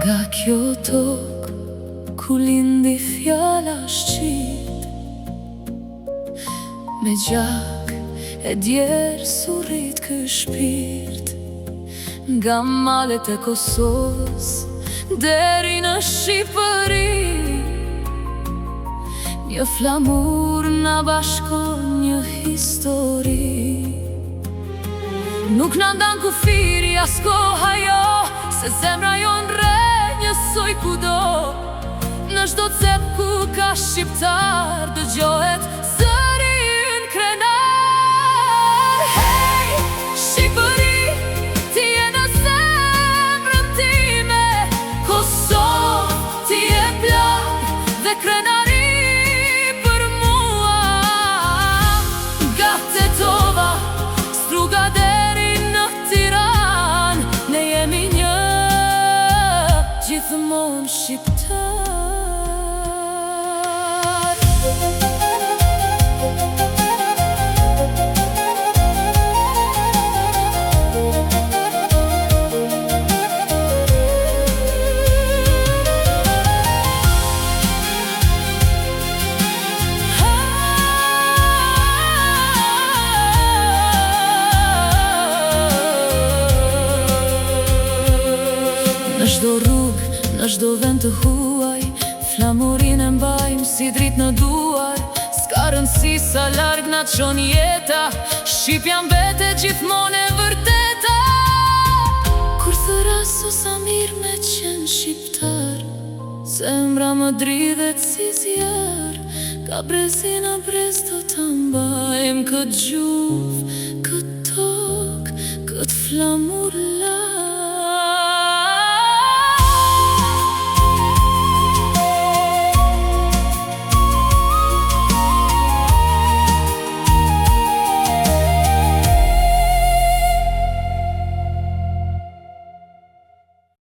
Nga kjo tokë ku lindi fjala shqit, me gjak e djerë surrit kë shpirt. Nga malet e Kosovës deri në Shqipëri, një flamur na bashkon, një histori. Nuk na ndan kufiri as koha jo, se zemra jon re njësoj kudo. Në çdo cep ku ka shqiptar dëgjohet zëri ynë krenar. Hey, Shqipëri, ti je në zemrën time, Kosovë, ti je plak dhe krenari për mua. Nga Tetova, Struga deri në Tiran, ne jemi një, gjithmonë shqiptar. Në çdo rrugë, në çdo vend të huaj, flamurin e mbajmë si dritë në duar. S'ka rëndësi sa larg na çon jeta, Shqipja mbetet gjithmonë e vërteta. Kur thëras o sa mirë me qenë shqiptar, zemra më dridhet si zjarr. Ka brezina brez do ta mbajmë, këtë gjuhë, këtë tokë, këtë flamur.